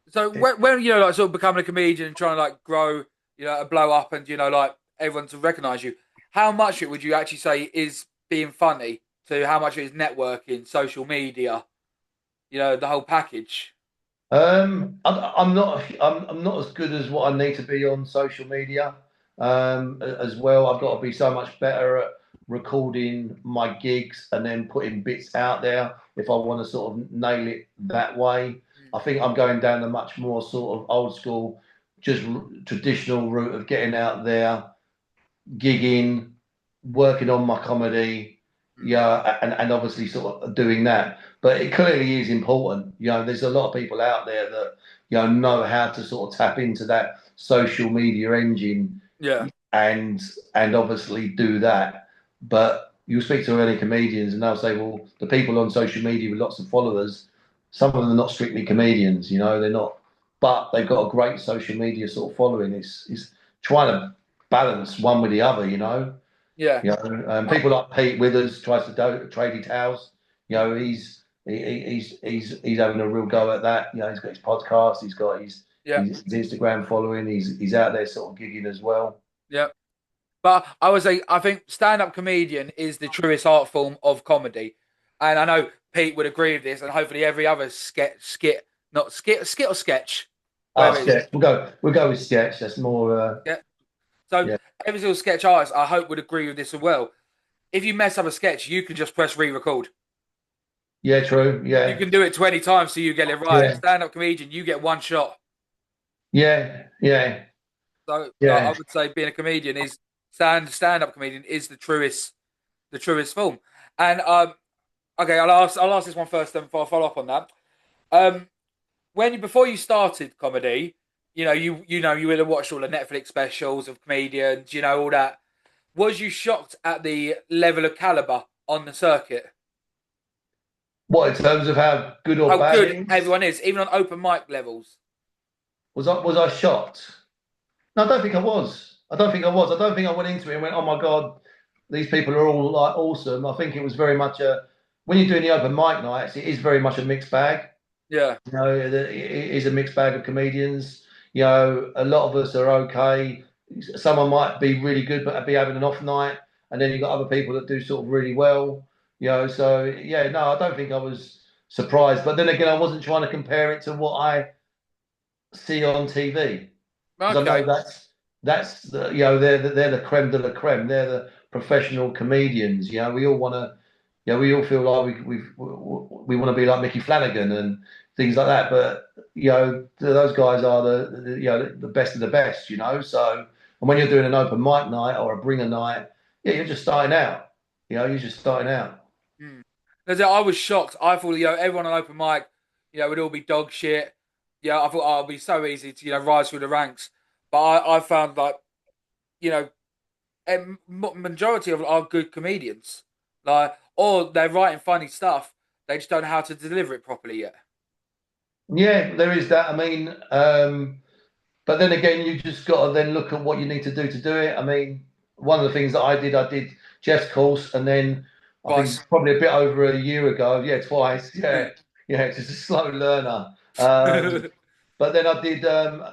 So when like sort of becoming a comedian and trying to like grow, and blow up, and like everyone to recognize you, how much of it would you actually say is being funny to how much of it is networking, social media, the whole package? I'm not as good as what I need to be on social media. As well, I've got to be so much better at recording my gigs and then putting bits out there if I want to sort of nail it that way. I think I'm going down the much more sort of old school, just traditional route of getting out there, gigging, working on my comedy, and obviously sort of doing that. But it clearly is important. There's a lot of people out there that know how to sort of tap into that social media engine Yeah, and obviously do that. But you speak to any comedians and they'll say, well, the people on social media with lots of followers, some of them are not strictly comedians. They're not, but they've got a great social media sort of following. It's trying to balance one with the other. yeah, People like Pete Withers tries to do tradie towels. He's having a real go at that. He's got his podcast. He's got yeah, his Instagram following. He's out there sort of gigging as well. yeah. But I would say I think stand-up comedian is the truest art form of comedy, and I know Pete would agree with this, and hopefully every other not skit or sketch, Ah, whatever it is. sketch. We'll go with sketch. That's more. Yeah. So Yeah. every single sketch artist, I hope, would agree with this as well. If you mess up a sketch, you can just press re-record. Yeah. True. You Yeah. can do it 20 times so you get it right. Yeah. Stand-up comedian, you get one shot. Yeah. Yeah. So I Yeah. would say being a comedian is stand-up comedian is the truest form. And okay, I'll ask this one first, then before I follow up on that. Um, before you started comedy, you would have watched all the Netflix specials of comedians, all that. Was you shocked at the level of caliber on the circuit? What, in terms of how good or How bad good it is? everyone is, even on open mic levels. Was I shocked? No, I don't think I was. I don't think I was. I don't think I went into it and went, "Oh my God, these people are all like awesome." I think it was very much a when you're doing the open mic nights, it is very much a mixed bag. Yeah. You know, it is a mixed bag of comedians. You know, a lot of us are okay. Someone might be really good, but be having an off night, and then you've got other people that do sort of really well. You know, so yeah, no, I don't think I was surprised. But then again, I wasn't trying to compare it to what I see on TV because I know Okay. that's the, you know they're the creme de la creme. They're the professional comedians. You know, we all want to. You know, we all feel like we want to be like Mickey Flanagan and things like that. But you know, those guys are the you know the best of the best. You know, so and when you're doing an open mic night or a bringer night, yeah, you're just starting out. You know, you're just starting out. Hmm. I was shocked. I thought, everyone on open mic, would all be dog shit. Yeah, I thought, oh, it'd be so easy to, rise through the ranks. But I found like, you know, majority of them are good comedians. Like, or they're writing funny stuff. They just don't know how to deliver it properly yet. Yeah, there is that. I mean, but then again, you just got to then look at what you need to do it. I mean, one of the things that I did Jeff's course, and then I think Twice. probably a bit over a year ago, yeah, twice, yeah, yeah, just a slow learner. But then I did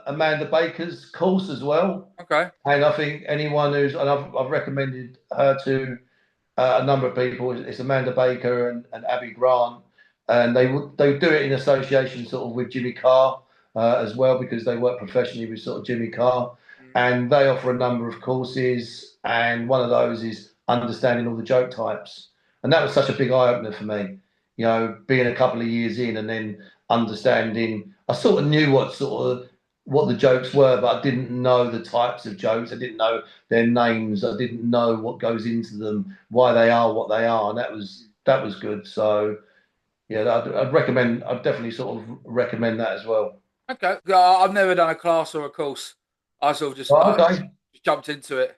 Amanda Baker's course as well, Okay. and I think anyone and I've recommended her to a number of people. It's Amanda Baker and Abby Grant, and they do it in association sort of with Jimmy Carr as well because they work professionally with sort of Jimmy Carr, Mm. and they offer a number of courses, and one of those is understanding all the joke types, and that was such a big eye opener for me. You know, being a couple of years in and then understanding, I sort of knew what the jokes were, but I didn't know the types of jokes. I didn't know their names. I didn't know what goes into them, why they are what they are, and that was good. So yeah, I'd recommend. I'd definitely sort of recommend that as well. Okay. I've never done a class or a course. I sort of just Right, like okay. just jumped into it.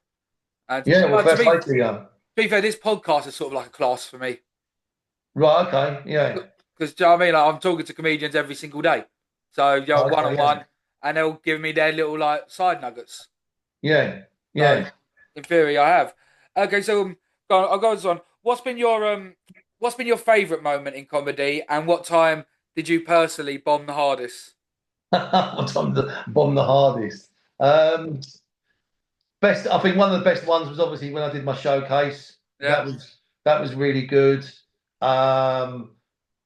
And Yeah. Well, to fair play to you. to be fair, this podcast is sort of like a class for me. Right. Okay. Yeah. Because, do you know what I mean? Like, I'm talking to comedians every single day. So, one on Okay. Yeah. one, and they'll give me their little like side nuggets. Yeah. So, Yeah. in theory, I have. Okay, so I'll go on this one. What's been your favourite moment in comedy, and what time did you personally bomb the hardest? What time to bomb the hardest? Um, Best. I think one of the best ones was obviously when I did my showcase. Yeah, That was really good. Um,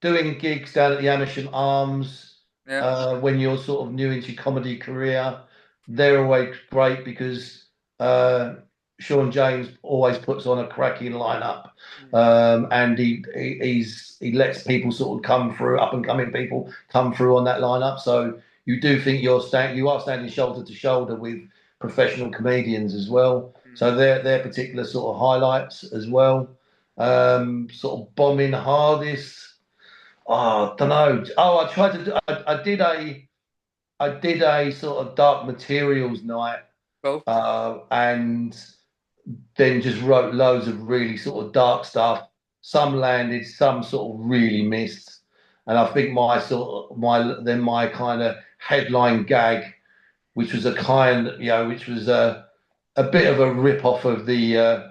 Doing gigs down at the Amersham Arms yeah, when you're sort of new into your comedy career, they're always great because uh, Sean James always puts on a cracking lineup, mm, and he lets people sort of come through, up and coming people come through on that lineup. So you do think you are standing shoulder to shoulder with professional comedians as well. mm. So their particular sort of highlights as well. Sort of bombing hardest. Oh, I don't know. Oh, I tried to do. I did a sort of dark materials night, Cool. and then just wrote loads of really sort of dark stuff. Some landed, some sort of really missed. And I think my kind of headline gag, which was which was a bit of a rip off of the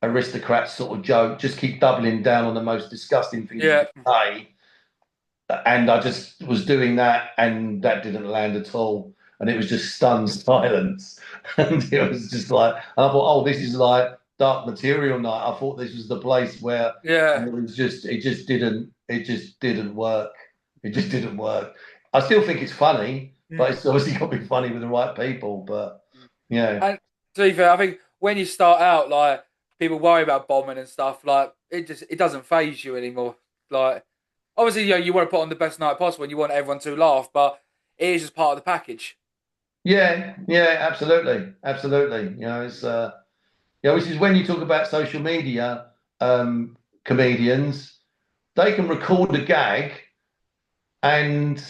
aristocrats sort of joke. Just keep doubling down on the most disgusting things you Yeah, can say, and I just was doing that, and that didn't land at all, and it was just stunned silence, and it was just like, and I thought, oh, this is like dark material night. I thought this was the place where, yeah. and it just didn't work. It just didn't work. I still think it's funny, but Mm. it's obviously got to be funny with the right people. But yeah, And to be fair, I think when you start out, like people worry about bombing and stuff, like it doesn't phase you anymore. Like obviously, you want to put on the best night possible and you want everyone to laugh, but it is just part of the package. yeah, absolutely, absolutely. You know, it's yeah, which is when you talk about social media comedians, they can record a gag and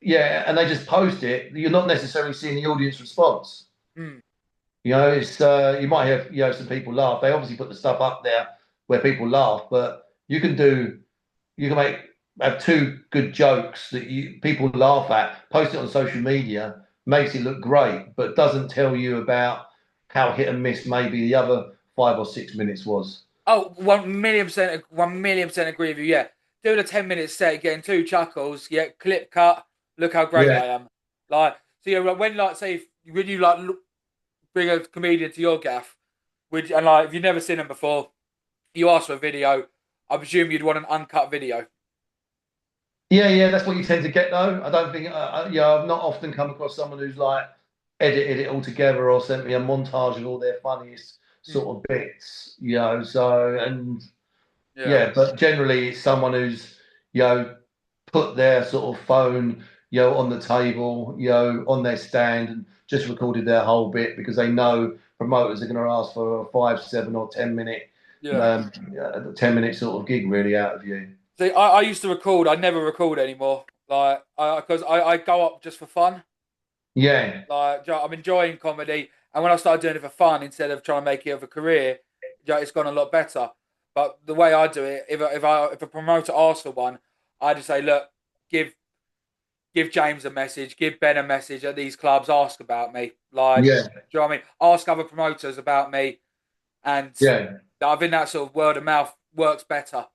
yeah, and they just post it. You're not necessarily seeing the audience response. Mm. You know, it's you might have some people laugh. They obviously put the stuff up there where people laugh, but you can have two good jokes that you people laugh at, post it on social media, makes it look great, but doesn't tell you about how hit and miss maybe the other 5 or 6 minutes was. Oh, 1 million%, 1 million% agree with you. Yeah, doing a 10 minute set, getting two chuckles. Yeah, clip cut. Look how great Yeah, I am. Like, so yeah, when like say when you like bring a comedian to your gaff, and like if you've never seen them before, you ask for a video. I presume you'd want an uncut video. yeah. That's what you tend to get though. I don't think, I've not often come across someone who's like edited it all together or sent me a montage of all their funniest Hmm. sort of bits. So and Yeah, yeah, but generally it's someone who's you know put their sort of phone on the table, on their stand and just recorded their whole bit because they know promoters are going to ask for a 5, 7 or 10 minute, yeah. 10 minute sort of gig really out of you. See, I used to record. I never record anymore. Like, because I go up just for fun. Yeah, Like, I'm enjoying comedy, and when I started doing it for fun instead of trying to make it of a career, it's gone a lot better. But the way I do it, if a promoter asks for one, I just say, look, give give James a message, give Ben a message at these clubs, ask about me. Like, yeah, do you know what I mean? Ask other promoters about me, and yeah. I think that sort of word of mouth works better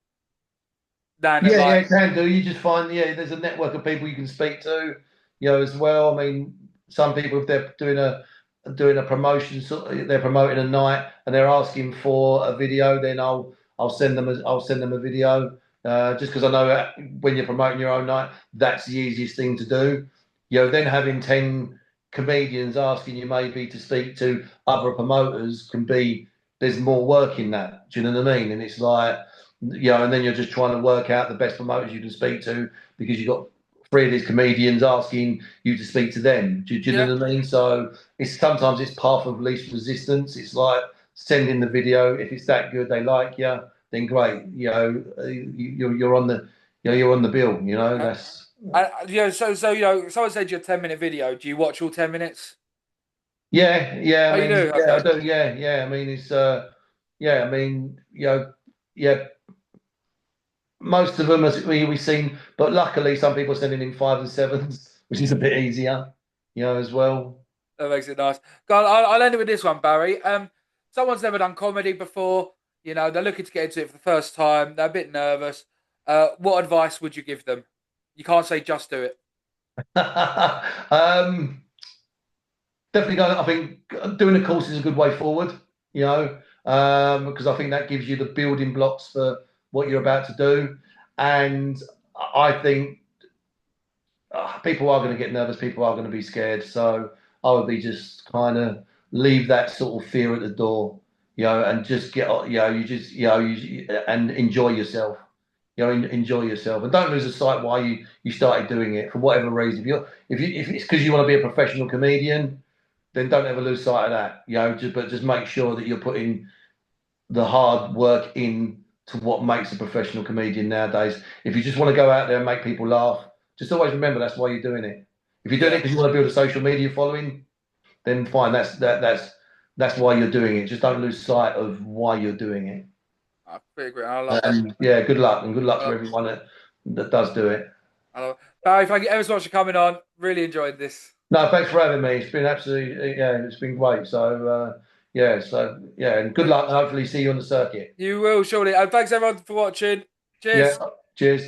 than Yeah, like, it can do. You just find, there's a network of people you can speak to, as well. I mean, some people if they're doing a promotion, they're promoting a night and they're asking for a video, then I'll send them a video. Just because I know that when you're promoting your own night, that's the easiest thing to do. Then having 10 comedians asking you maybe to speak to other promoters can be there's more work in that. Do you know what I mean? And it's like and then you're just trying to work out the best promoters you can speak to because you've got three of these comedians asking you to speak to them. Do you yeah, know what I mean? So it's sometimes it's path of least resistance. It's like sending the video. If it's that good, they like you, then great. You're on the you're on the bill. uh, That's so someone said you a 10 minute video. Do you watch all 10 minutes? yeah. Oh, I you mean, do? yeah, I Okay. do. Yeah. I mean, it's yeah. I mean, yeah. Most of them, as we've seen, but luckily some people are sending in 5 and 7s, which is a bit easier, as well. That makes it nice. God, I'll end it with this one, Barry. Someone's never done comedy before. They're looking to get into it for the first time. They're a bit nervous. What advice would you give them? You can't say just do it. um, Definitely going. I think doing a course is a good way forward. Because I think that gives you the building blocks for what you're about to do, and I think people are going to get nervous. People are going to be scared. So I would be just kind of leave that sort of fear at the door, and just get, you just, and enjoy yourself. Enjoy yourself, and don't lose sight why you started doing it for whatever reason. If it's because you want to be a professional comedian, then don't ever lose sight of that. But just make sure that you're putting the hard work in to what makes a professional comedian nowadays. If you just want to go out there and make people laugh, just always remember that's why you're doing it. If you're doing it Yeah, because you want to build a social media following, then fine. That's why you're doing it. Just don't lose sight of why you're doing it. I pretty agree. I love that. And yeah, good luck and good luck to Uh, everyone that does do it. I love it. Barry, thank you ever so much for coming on. Really enjoyed this. No, thanks for having me. It's been absolutely it's been great. So and good luck and hopefully see you on the circuit. You will surely. And thanks everyone for watching. Yeah, Cheers. cheers.